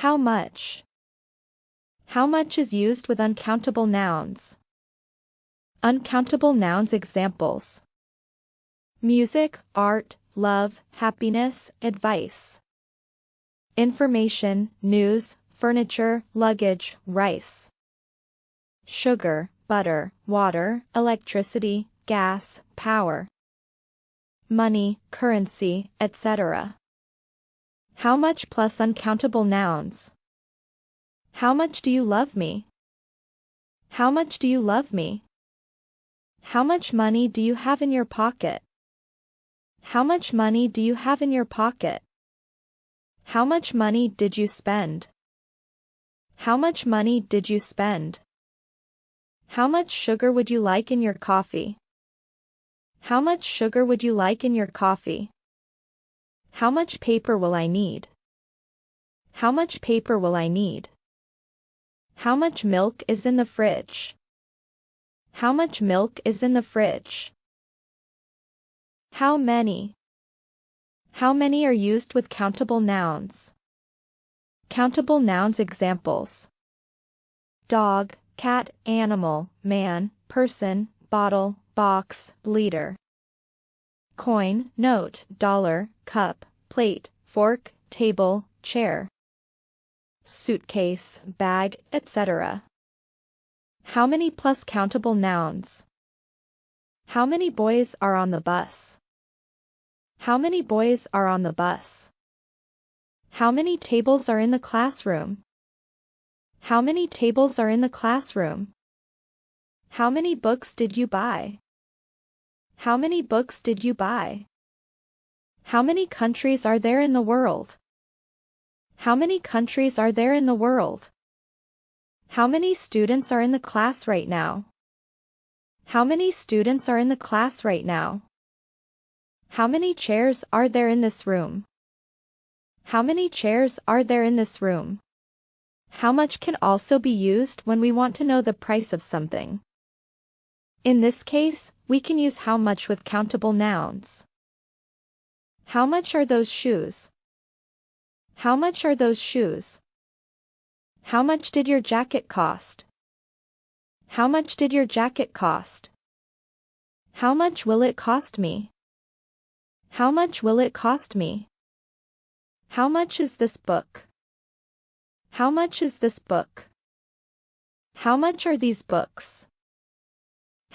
How much? How much is used with uncountable nouns. Uncountable nouns examples: music, art, love, happiness, advice. Information, news, furniture, luggage, rice. Sugar, butter, water, electricity, gas, power. Money, currency, etc. How much plus uncountable nouns. How much do you love me? How much do you love me? How much money do you have in your pocket? How much money do you have in your pocket? How much money did you spend? How much money did you spend? How much sugar would you like in your coffee? How much sugar would you like in your coffee? How much paper will I need? How much paper will I need? How much milk is in the fridge? How much milk is in the fridge? How many? How many are used with countable nouns. Countable nouns examples: dog, cat, animal, man, person, bottle, box, liter. Coin, note, dollar, cup, plate, fork, table, chair. Suitcase, bag, etc. How many plus countable nouns. How many boys are on the bus? How many boys are on the bus? How many tables are in the classroom? How many tables are in the classroom? How many books did you buy? How many books did you buy? How many countries are there in the world? How many countries are there in the world? How many students are in the class right now? How many students are in the class right now? How many chairs are there in this room? How many chairs are there in this room? How much can also be used when we want to know the price of something. In this case, we can use how much with countable nouns. How much are those shoes? How much are those shoes? How much did your jacket cost? How much did your jacket cost? How much will it cost me? How much will it cost me? How much is this book? How much is this book? How much are these books?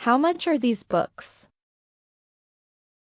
How much are these books?